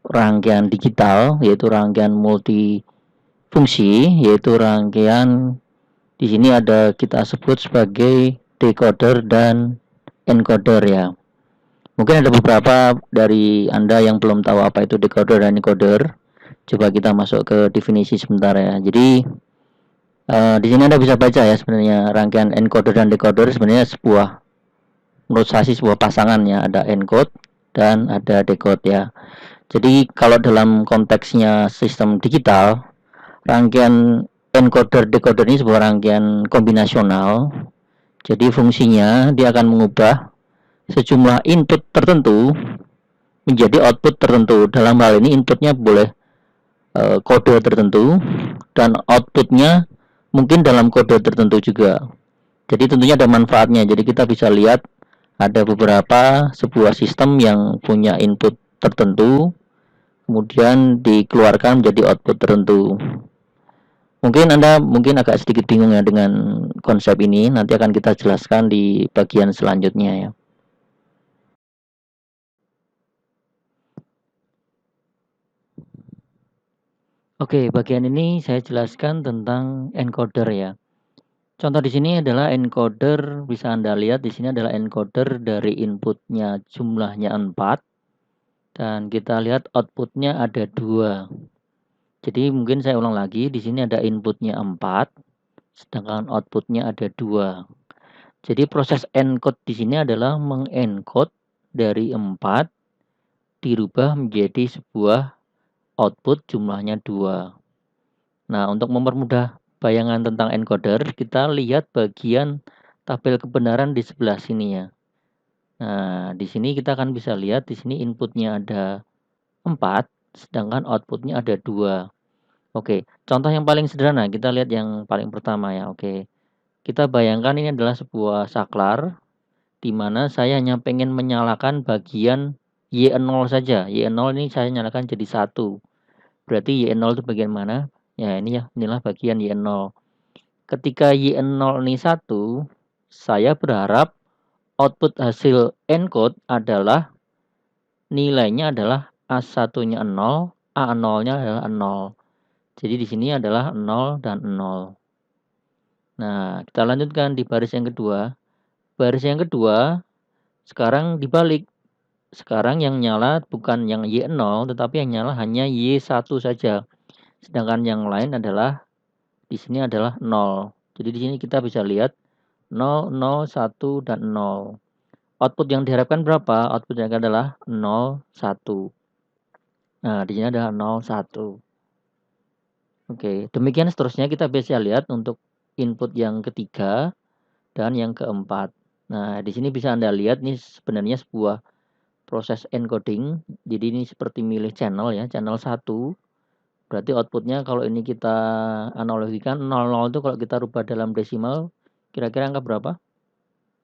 rangkaian digital, yaitu rangkaian multifungsi, yaitu rangkaian di sini ada kita sebut sebagai decoder dan encoder ya. Mungkin ada beberapa dari Anda yang belum tahu apa itu decoder dan encoder. Coba kita masuk ke definisi sebentar ya. Jadi di sini Anda bisa baca ya sebenarnya rangkaian encoder dan decoder sebenarnya menurut saya sebuah pasangan ya. Ada encode dan ada decode ya. Jadi kalau dalam konteksnya sistem digital, rangkaian encoder decoder ini sebuah rangkaian kombinasional. Jadi fungsinya dia akan mengubah sejumlah input tertentu menjadi output tertentu. Dalam hal ini inputnya boleh kode tertentu dan outputnya mungkin dalam kode tertentu juga. Jadi tentunya ada manfaatnya. Jadi kita bisa lihat ada beberapa sebuah sistem yang punya input tertentu kemudian dikeluarkan menjadi output tertentu. Mungkin Anda agak sedikit bingung ya dengan konsep ini. Nanti akan kita jelaskan di bagian selanjutnya ya. Oke, bagian ini saya jelaskan tentang encoder ya. Contoh di sini adalah encoder, bisa Anda lihat di sini adalah encoder dari inputnya jumlahnya 4 dan kita lihat outputnya ada 2. Jadi mungkin saya ulang lagi, di sini ada inputnya 4 sedangkan outputnya ada 2. Jadi proses encode di sini adalah mengencode dari 4 dirubah menjadi sebuah output jumlahnya 2. Nah, untuk mempermudah bayangan tentang encoder, kita lihat bagian tabel kebenaran di sebelah sini ya. Nah, di sini kita akan bisa lihat di sini inputnya ada 4, sedangkan outputnya ada 2. Oke, contoh yang paling sederhana, kita lihat yang paling pertama ya. Oke, kita bayangkan ini adalah sebuah saklar, di mana saya hanya pengen menyalakan bagian Y0 saja. Y0 ini saya nyalakan jadi 1. Berarti Y0 itu bagian mana? Ya, ini ya, inilah bagian Y0. Ketika Y0 ini 1, saya berharap output hasil encode adalah nilainya adalah A1-nya 0, A0-nya adalah 0. Jadi di sini adalah 0 dan 0. Nah, kita lanjutkan di baris yang kedua. Baris yang kedua sekarang dibalik. Sekarang yang nyala bukan yang Y0 tetapi yang nyala hanya Y1 saja. Sedangkan yang lain adalah di sini adalah 0. Jadi di sini kita bisa lihat 0, 0, 1 dan 0. Output yang diharapkan berapa? Output yang adalah 0, 1. Nah, di sini ada 0, 1. Oke, demikian seterusnya kita bisa lihat untuk input yang ketiga dan yang keempat. Nah, di sini bisa Anda lihat nih sebenarnya sebuah proses encoding. Jadi ini seperti milih channel ya, channel 1. Berarti outputnya kalau ini kita analogikan 00 itu kalau kita rubah dalam desimal kira-kira angka berapa?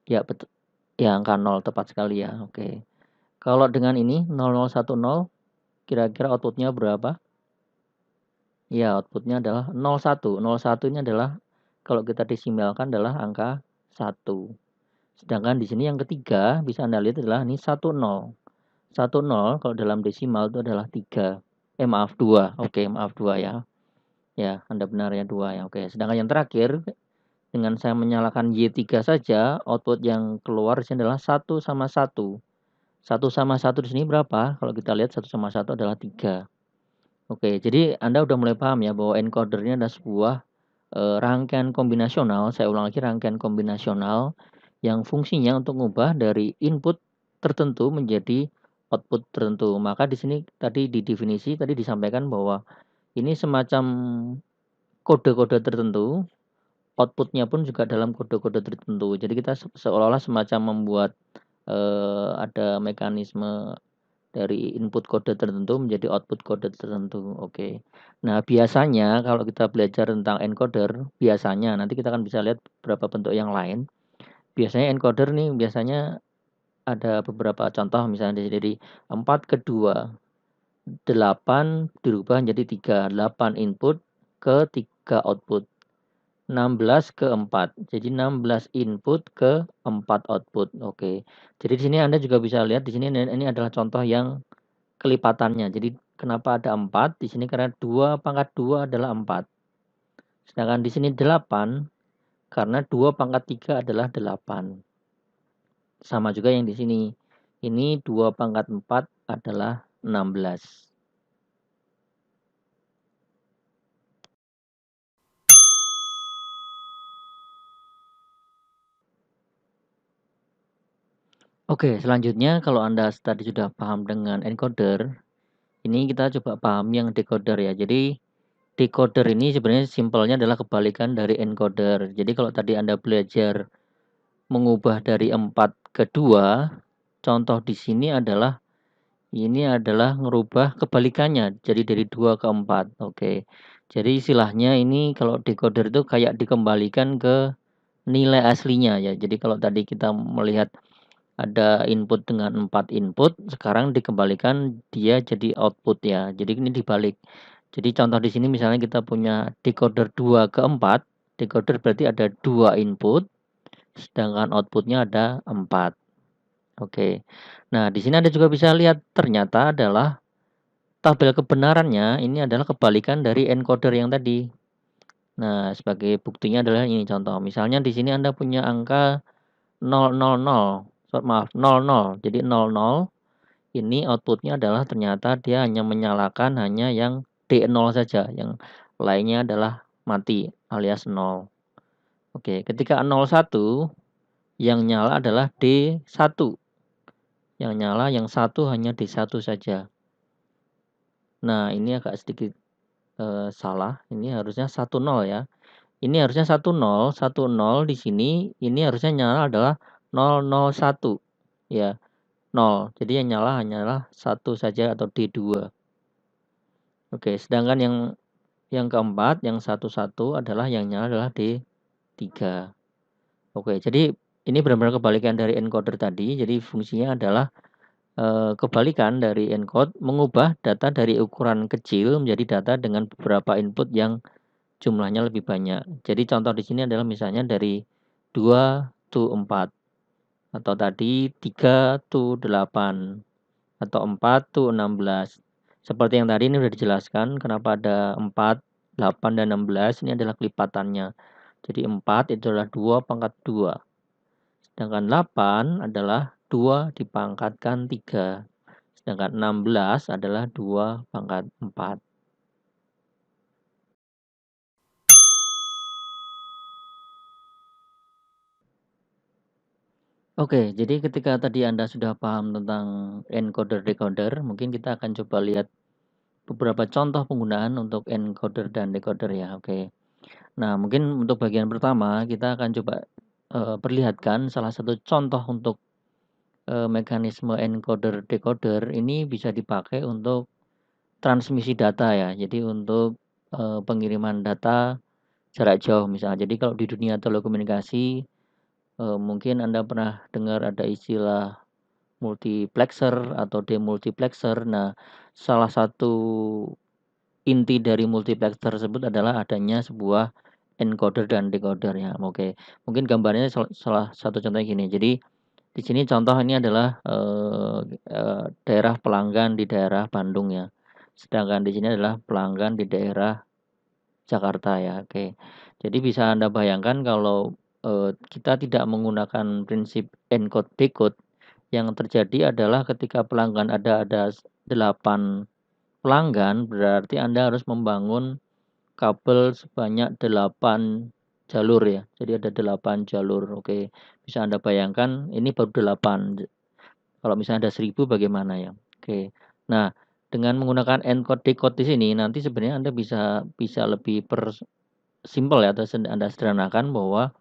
Ya, betul. Ya, angka 0 tepat sekali ya. Oke. Kalau dengan ini 0010 kira-kira outputnya berapa? Ya, outputnya adalah 01. 01 ini adalah kalau kita desimalkan adalah angka 1. Sedangkan di sini yang ketiga bisa Anda lihat adalah ini 10. 10 kalau dalam desimal itu adalah 3. Maaf 2. Oke, maaf 2 ya. Ya, Anda benar ya 2 ya. Oke, sedangkan yang terakhir dengan saya menyalakan Y3 saja, output yang keluar di sini adalah 1 sama 1. 1 sama 1 di sini berapa? Kalau kita lihat 1 sama 1 adalah 3. Oke, jadi Anda udah mulai paham ya bahwa encoder ini adalah sebuah rangkaian kombinasional. Saya ulang lagi, rangkaian kombinasional yang fungsinya untuk mengubah dari input tertentu menjadi output tertentu. Maka di sini tadi di definisi tadi disampaikan bahwa ini semacam kode-kode tertentu, outputnya pun juga dalam kode-kode tertentu. Jadi kita seolah-olah semacam membuat ada mekanisme dari input kode tertentu menjadi output kode tertentu. Oke. Nah, biasanya kalau kita belajar tentang encoder, biasanya nanti kita akan bisa lihat beberapa bentuk yang lain. Biasanya encoder nih biasanya ada beberapa contoh misalnya dari 4 ke 2, 8 dirubah menjadi 3, 8 input ke 3 output. 16 ke 4. Jadi 16 input ke 4 output. Oke. Jadi di sini Anda juga bisa lihat di sini ini adalah contoh yang kelipatannya. Jadi Kenapa ada 4? Di sini karena 2 pangkat 2 adalah 4. Sedangkan di sini 8 karena 2 pangkat 3 adalah 8. Sama juga yang di sini. Ini 2 pangkat 4 adalah 16. Oke, selanjutnya kalau Anda tadi sudah paham dengan encoder, ini kita coba paham yang decoder ya. Jadi decoder ini sebenarnya simpelnya adalah kebalikan dari encoder. Jadi kalau tadi Anda belajar mengubah dari 4 ke 2, contoh di sini adalah ini adalah ngerubah kebalikannya, jadi dari 2 ke 4. Oke. Jadi istilahnya ini kalau decoder itu kayak dikembalikan ke nilai aslinya ya. Jadi kalau tadi kita melihat ada input dengan 4 input, sekarang dikembalikan dia jadi output ya. Jadi ini dibalik. Jadi contoh di sini misalnya kita punya decoder 2 ke 4, decoder berarti ada 2 input, sedangkan outputnya ada 4. Oke. Nah, di sini Anda juga bisa lihat ternyata adalah tabel kebenarannya ini adalah kebalikan dari encoder yang tadi. Nah, sebagai buktinya adalah ini contoh. Misalnya di sini Anda punya angka 000, maaf 00. Jadi 00 ini outputnya adalah ternyata dia hanya menyalakan hanya yang D0 saja, yang lainnya adalah mati alias 0. Oke, ketika 01 yang nyala adalah D1. Yang nyala yang satu hanya D1 saja. Nah, ini agak sedikit salah. Ini harusnya 10 ya. Ini harusnya 10 di sini, ini harusnya nyala adalah 001 ya, 0. Jadi yang nyala hanyalah 1 saja atau D2. Oke, sedangkan yang keempat, yang 11 adalah yang nyala adalah D3. Oke, jadi ini benar-benar kebalikan dari encoder tadi. Jadi fungsinya adalah kebalikan dari encode, mengubah data dari ukuran kecil menjadi data dengan beberapa input yang jumlahnya lebih banyak. Jadi contoh di sini adalah misalnya dari 2 to 4 atau tadi 3 to 8 atau 4 to 16. Seperti yang tadi ini sudah dijelaskan kenapa ada 4, 8 dan 16 ini adalah kelipatannya. Jadi 4 itu adalah 2 pangkat 2. Sedangkan 8 adalah 2 dipangkatkan 3. Sedangkan 16 adalah 2 pangkat 4. Oke, jadi ketika tadi Anda sudah paham tentang encoder-decoder, mungkin kita akan coba lihat beberapa contoh penggunaan untuk encoder dan decoder ya. Oke. Nah, mungkin untuk bagian pertama kita akan coba perlihatkan salah satu contoh untuk mekanisme encoder-decoder ini bisa dipakai untuk transmisi data ya. Jadi untuk pengiriman data jarak jauh misalnya. Jadi kalau di dunia telekomunikasi mungkin Anda pernah dengar ada istilah multiplexer atau demultiplexer. Nah, salah satu inti dari multiplex tersebut adalah adanya sebuah encoder dan decoder ya. Oke. Mungkin gambarnya salah satu contohnya gini. Jadi di sini contoh ini adalah daerah pelanggan di daerah Bandung ya. Sedangkan di sini adalah pelanggan di daerah Jakarta ya. Oke. Jadi bisa Anda bayangkan kalau kita tidak menggunakan prinsip encode decode, yang terjadi adalah ketika pelanggan ada 8 pelanggan, berarti Anda harus membangun kabel sebanyak 8 jalur ya. Jadi ada 8 jalur. Oke. Bisa Anda bayangkan ini baru 8. Kalau misalnya ada 1000 bagaimana ya? Oke. Nah, dengan menggunakan encode decode di sini nanti sebenarnya Anda bisa lebih simpel ya, atau Anda sederhanakan bahwa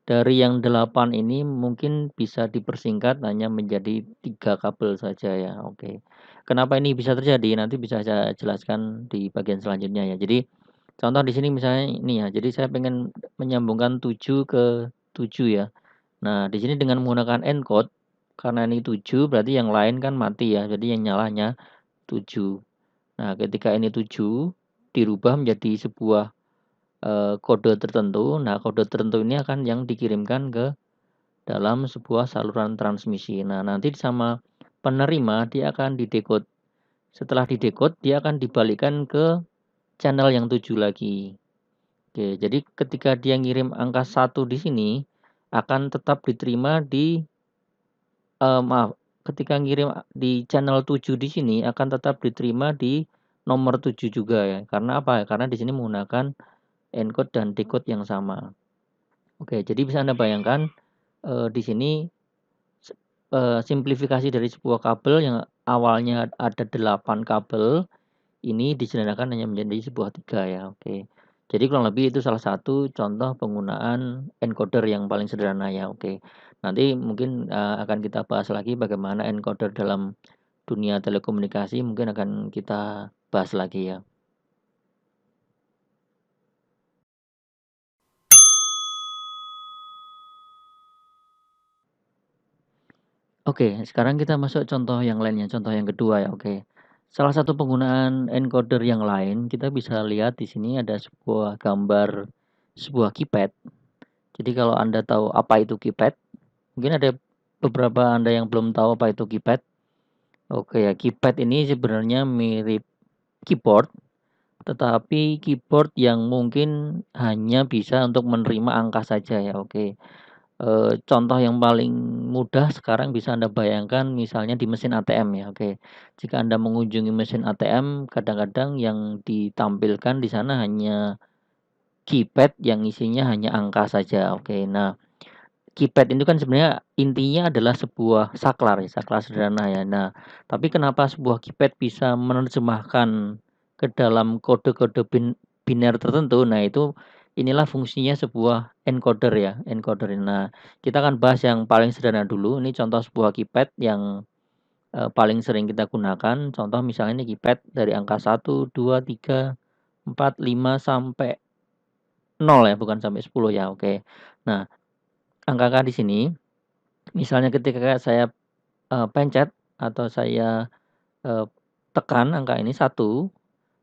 dari yang 8 ini mungkin bisa dipersingkat hanya menjadi 3 kabel saja ya. Oke. Kenapa ini bisa terjadi? Nanti bisa saya jelaskan di bagian selanjutnya ya. Jadi contoh di sini misalnya ini ya. Jadi saya pengen menyambungkan 7 ke 7 ya. Nah, di sini dengan menggunakan encode karena ini 7 berarti yang lain kan mati ya. Jadi yang nyalanya 7. Nah, ketika ini 7 dirubah menjadi sebuah kode tertentu. Nah, kode tertentu ini akan yang dikirimkan ke dalam sebuah saluran transmisi. Nah, nanti sama penerima dia akan didekode Setelah didekode dia akan dibalikkan ke channel yang 7 lagi. Oke, jadi ketika dia ngirim angka 1 di sini akan tetap diterima di maaf, ketika ngirim di channel 7 di sini akan tetap diterima di nomor 7 juga ya. Karena apa? Karena di sini menggunakan encode dan decode yang sama. Oke, jadi bisa Anda bayangkan di sini simplifikasi dari sebuah kabel yang awalnya ada 8 kabel ini disederhanakan hanya menjadi sebuah 3 ya. Oke. Jadi kurang lebih itu salah satu contoh penggunaan encoder yang paling sederhana ya. Oke. Nanti mungkin akan kita bahas lagi bagaimana encoder dalam dunia telekomunikasi mungkin akan kita bahas lagi ya. Oke, sekarang kita masuk contoh yang lainnya, contoh yang kedua ya, oke. Salah satu penggunaan encoder yang lain, kita bisa lihat di sini ada sebuah gambar sebuah keypad. Jadi kalau Anda tahu apa itu keypad, mungkin ada beberapa Anda yang belum tahu apa itu keypad. Oke ya, keypad ini sebenarnya mirip keyboard, tetapi keyboard yang mungkin hanya bisa untuk menerima angka saja ya, oke. Contoh yang paling mudah sekarang bisa Anda bayangkan misalnya di mesin ATM ya, oke. Jika Anda mengunjungi mesin ATM, kadang-kadang yang ditampilkan di sana hanya keypad yang isinya hanya angka saja, oke. Nah, keypad itu kan sebenarnya intinya adalah sebuah saklar ya, saklar sederhana ya. Nah, tapi kenapa sebuah keypad bisa menerjemahkan ke dalam kode-kode biner tertentu? Nah, inilah fungsinya sebuah encoder ya, encoder. Nah, kita akan bahas yang paling sederhana dulu. Ini contoh sebuah keypad yang paling sering kita gunakan. Contoh misalnya ini keypad dari angka 1, 2, 3, 4, 5 sampai 0 ya, bukan sampai 10 ya. Oke. Nah, angka-angka di sini misalnya ketika saya pencet atau saya tekan angka ini 1,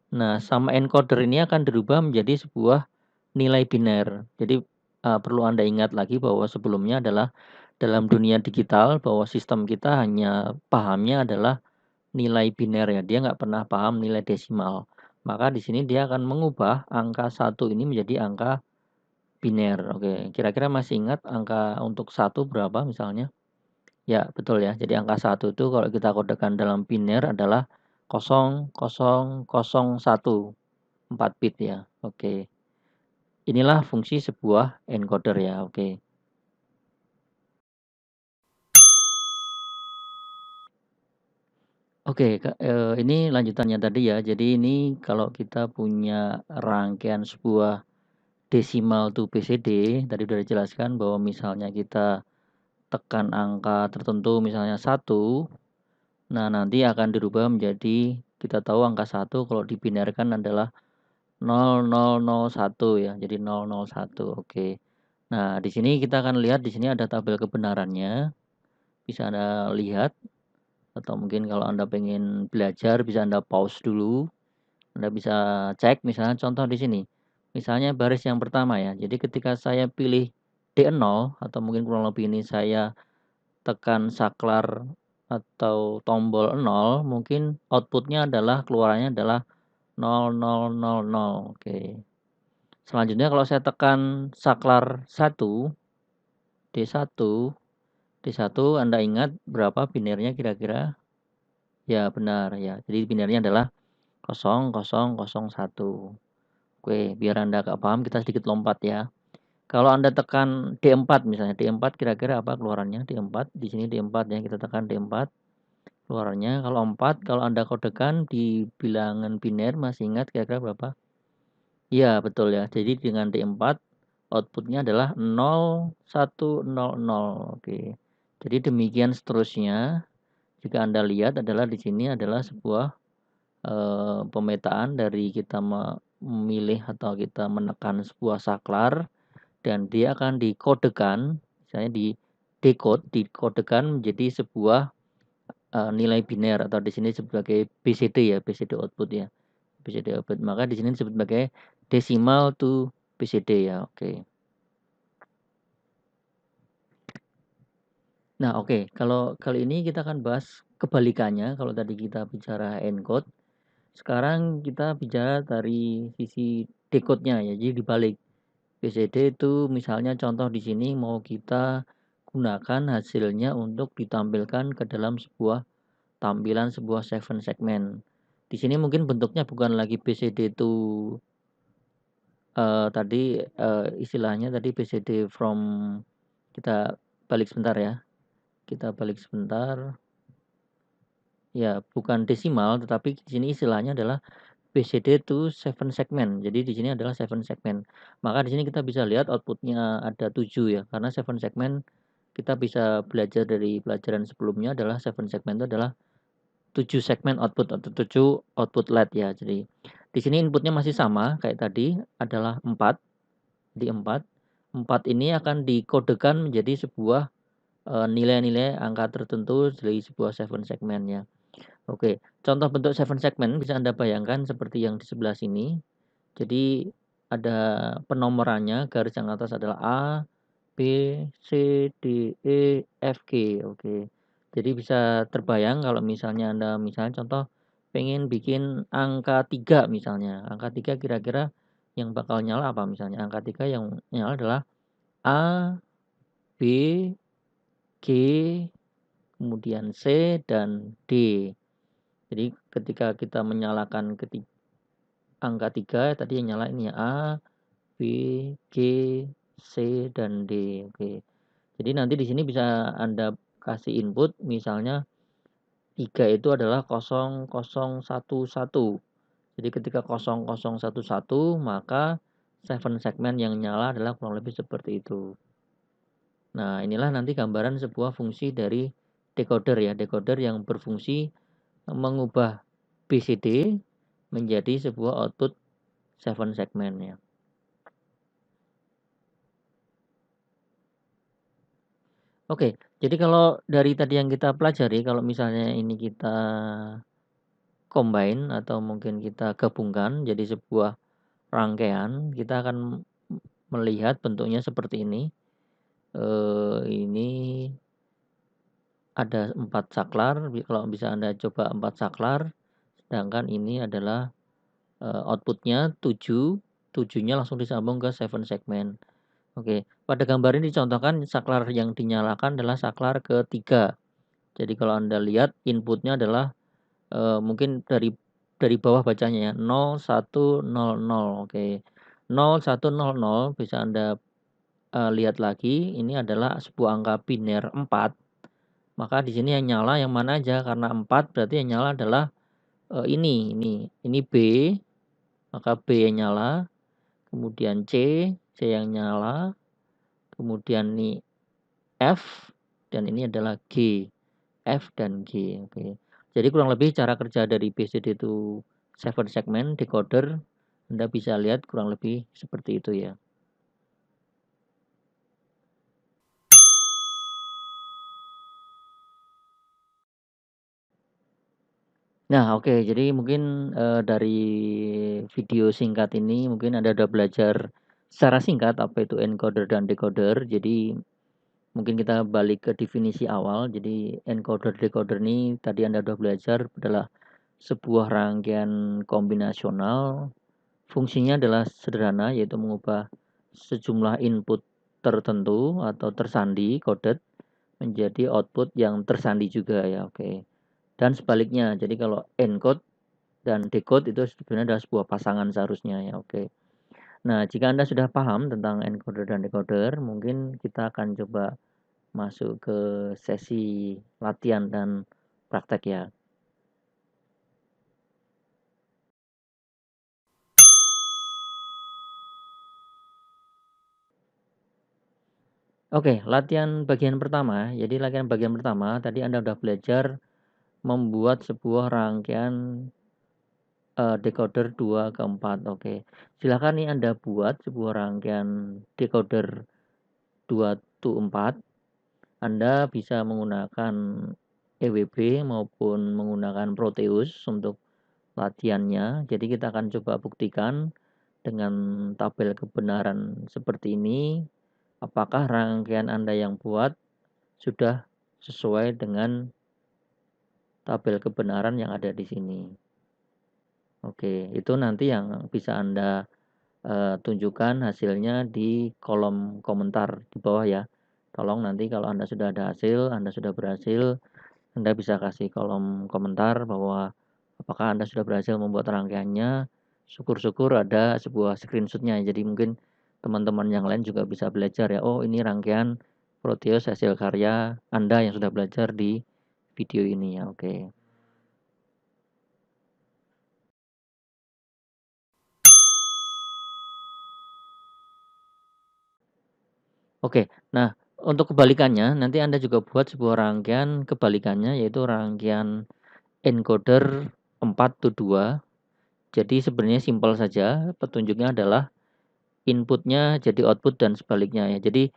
nah sama encoder ini akan dirubah menjadi sebuah nilai biner. Jadi perlu Anda ingat lagi bahwa sebelumnya adalah dalam dunia digital bahwa sistem kita hanya pahamnya adalah nilai biner ya, dia nggak pernah paham nilai desimal. Maka di sini dia akan mengubah angka 1 ini menjadi angka biner. Oke, kira-kira masih ingat angka untuk 1 berapa misalnya? Ya, betul ya. Jadi angka 1 itu kalau kita kodekan dalam biner adalah 0001, 4 bit ya. Oke. Inilah fungsi sebuah encoder ya. Oke. Oke, ini lanjutannya tadi ya. Jadi ini kalau kita punya rangkaian sebuah desimal to BCD, tadi sudah dijelaskan bahwa misalnya kita tekan angka tertentu misalnya 1. Nah, nanti akan dirubah menjadi kita tahu angka 1 kalau dibinarkan adalah 0001 ya. Jadi 001. Oke. Nah, di sini kita akan lihat di sini ada tabel kebenarannya. Bisa Anda lihat atau mungkin kalau Anda pengen belajar bisa Anda pause dulu. Anda bisa cek misalnya contoh di sini. Misalnya baris yang pertama ya. Jadi ketika saya pilih D0 atau mungkin kurang lebih ini saya tekan saklar atau tombol 0, mungkin outputnya adalah keluarannya adalah 0000. Oke. Selanjutnya kalau saya tekan saklar 1, D1, D1 Anda ingat berapa binernya kira-kira? Ya benar ya. Jadi binernya adalah 0001. Oke, biar Anda agak paham kita sedikit lompat ya. Kalau Anda tekan D4 misalnya, D4 kira-kira apa keluarannya? D4, di sini D4 ya, kita tekan D4. Keluarannya kalau 4 kalau Anda kodekan di bilangan biner masih ingat kira-kira berapa? Iya betul ya. Jadi dengan D4 outputnya adalah 0100. Oke. Jadi demikian seterusnya. Jika Anda lihat adalah di sini adalah sebuah pemetaan dari kita memilih atau kita menekan sebuah saklar dan dia akan dikodekan, misalnya di decode, dikodekan menjadi sebuah nilai biner atau di sini sebagai BCD ya, BCD output ya. BCD output. Maka di sini disebut sebagai decimal to BCD ya. Oke. Nah, oke, kalau kali ini kita akan bahas kebalikannya. Kalau tadi kita bicara encode, sekarang kita bicara dari sisi decode-nya ya. Jadi dibalik. BCD itu misalnya contoh di sini mau kita gunakan hasilnya untuk ditampilkan ke dalam sebuah tampilan sebuah segmen. Di sini mungkin bentuknya bukan lagi BCD itu tadi istilahnya tadi BCD from, kita balik sebentar ya. Kita balik sebentar. Ya, bukan desimal, tetapi di sini istilahnya adalah BCD to 7 segmen. Jadi di sini adalah 7 segmen. Maka di sini kita bisa lihat outputnya ada 7 ya, karena 7 segmen kita bisa belajar dari pelajaran sebelumnya adalah 7 segmen itu adalah 7 segmen output atau 7 output LED ya. Jadi di sini inputnya masih sama kayak tadi adalah 4, di 4. 4 ini akan dikodekan menjadi sebuah nilai-nilai angka tertentu dari sebuah 7 segmen ya. Oke, contoh bentuk 7 segmen bisa Anda bayangkan seperti yang di sebelah sini. Jadi ada penomorannya, garis yang atas adalah A, B, C, D, E, F, G. Oke. Jadi bisa terbayang kalau misalnya Anda misalnya contoh pengen bikin angka 3 misalnya. Angka 3 kira-kira yang bakal nyala apa misalnya? Angka 3 yang nyala adalah A, B, G, kemudian C, dan D. Jadi ketika kita menyalakan angka 3 tadi yang nyala ini ya A, B, G, C, dan D. Oke. Jadi nanti di sini bisa Anda kasih input misalnya 3 itu adalah 0011. Jadi ketika 0011 maka 7 segmen yang nyala adalah kurang lebih seperti itu. Nah, inilah nanti gambaran sebuah fungsi dari decoder ya. Decoder yang berfungsi mengubah BCD menjadi sebuah output 7 segmen ya. Oke, jadi kalau dari tadi yang kita pelajari, kalau misalnya ini kita combine atau mungkin kita gabungkan jadi sebuah rangkaian, kita akan melihat bentuknya seperti ini. Ini ada 4 saklar, kalau bisa Anda coba 4 saklar, sedangkan ini adalah outputnya 7, 7-nya langsung disambung ke 7 segmen. Oke, pada gambar ini dicontohkan saklar yang dinyalakan adalah saklar ketiga. Jadi kalau Anda lihat inputnya adalah mungkin dari bawah bacanya ya 0100. Oke. 0100 bisa Anda lihat lagi ini adalah sebuah angka biner 4. Maka di sini yang nyala yang mana aja karena 4 berarti yang nyala adalah ini B, maka B yang nyala, kemudian C yang nyala, kemudian ini F, dan ini adalah G. F dan G. Oke. Jadi kurang lebih cara kerja dari BCD to 7 segment decoder Anda bisa lihat kurang lebih seperti itu ya. Nah, oke. Jadi mungkin dari video singkat ini mungkin Anda sudah belajar secara singkat apa itu encoder dan decoder. Jadi mungkin kita balik ke definisi awal. Jadi encoder decoder ini tadi Anda sudah belajar adalah sebuah rangkaian kombinasional. Fungsinya adalah sederhana yaitu mengubah sejumlah input tertentu atau tersandi coded menjadi output yang tersandi juga ya, oke. Dan sebaliknya, jadi kalau encode dan decode itu sebenarnya adalah sebuah pasangan seharusnya ya, oke. Nah, jika Anda sudah paham tentang encoder dan decoder, mungkin kita akan coba masuk ke sesi latihan dan praktek ya. Oke, latihan bagian pertama. Jadi latihan bagian pertama tadi Anda sudah belajar membuat sebuah rangkaian decoder 2 ke 4. Oke. Silakan nih Anda buat sebuah rangkaian decoder 2 to 4. Anda bisa menggunakan EWB maupun menggunakan Proteus untuk latihannya. Jadi kita akan coba buktikan dengan tabel kebenaran seperti ini, apakah rangkaian Anda yang buat sudah sesuai dengan tabel kebenaran yang ada di sini. Oke, itu nanti yang bisa Anda tunjukkan hasilnya di kolom komentar di bawah ya. Tolong nanti kalau Anda sudah ada hasil, Anda sudah berhasil, Anda bisa kasih kolom komentar bahwa apakah Anda sudah berhasil membuat rangkaiannya. Syukur-syukur ada sebuah screenshotnya. Jadi mungkin teman-teman yang lain juga bisa belajar ya. Oh, ini rangkaian Proteus hasil karya Anda yang sudah belajar di video ini ya. Oke. Oke. Nah, untuk kebalikannya nanti Anda juga buat sebuah rangkaian kebalikannya, yaitu rangkaian encoder 4-2. Jadi sebenarnya simpel saja, petunjuknya adalah inputnya jadi output dan sebaliknya ya. Jadi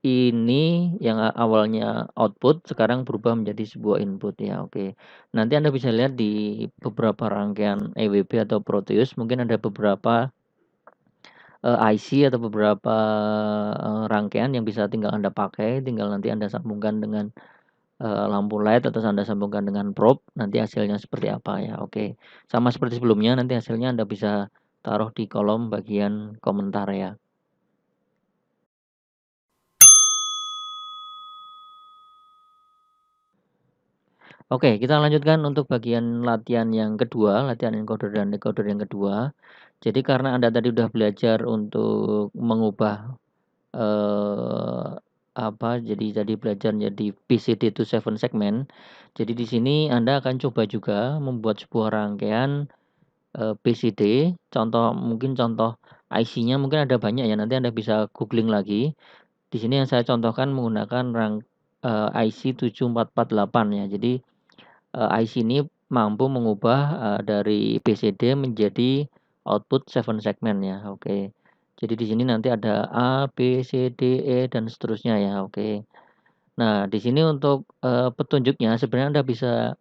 ini yang awalnya output sekarang berubah menjadi sebuah input ya. Oke. Nanti Anda bisa lihat di beberapa rangkaian EWB atau Proteus mungkin ada beberapa IC atau beberapa rangkaian yang bisa tinggal Anda pakai, tinggal nanti Anda sambungkan dengan lampu LED atau Anda sambungkan dengan probe, nanti hasilnya seperti apa ya. Oke. Sama seperti sebelumnya, nanti hasilnya Anda bisa taruh di kolom bagian komentar ya. Oke, kita lanjutkan untuk bagian latihan yang kedua, latihan encoder dan decoder yang kedua. Jadi karena Anda tadi udah belajar untuk mengubah eh jadi belajar jadi PCD to 7 segment. Jadi di sini Anda akan coba juga membuat sebuah rangkaian PCD, contoh IC-nya mungkin ada banyak ya, nanti Anda bisa googling lagi. Di sini yang saya contohkan menggunakan IC 7448 ya. Jadi IC ini mampu mengubah dari PCD menjadi output 7 segmen ya. Oke. Jadi di sini nanti ada A, B, C, D, E dan seterusnya ya. Oke. Nah, di sini untuk petunjuknya sebenarnya Anda bisa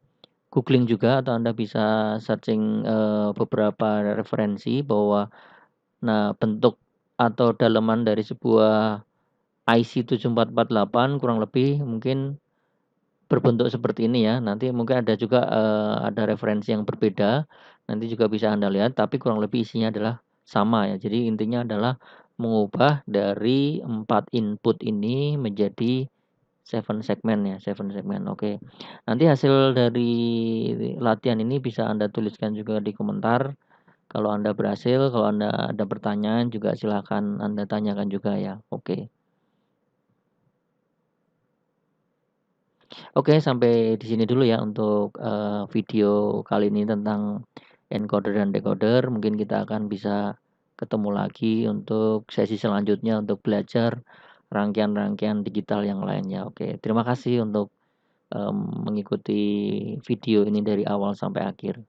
googling juga atau Anda bisa searching beberapa referensi bahwa bentuk atau daleman dari sebuah IC 7448 kurang lebih mungkin berbentuk seperti ini ya. Nanti mungkin ada juga ada referensi yang berbeda. Nanti juga bisa Anda lihat, tapi kurang lebih isinya adalah sama ya. Jadi intinya adalah mengubah dari 4 input ini menjadi 7 segmen ya, 7 segmen. Oke. Nanti hasil dari latihan ini bisa Anda tuliskan juga di komentar. Kalau Anda berhasil, kalau Anda ada pertanyaan juga silakan Anda tanyakan juga ya. Oke. Oke, sampai di sini dulu ya untuk video kali ini tentang encoder dan decoder. Mungkin kita akan bisa ketemu lagi untuk sesi selanjutnya untuk belajar rangkaian-rangkaian digital yang lainnya. Oke, terima kasih untuk mengikuti video ini dari awal sampai akhir.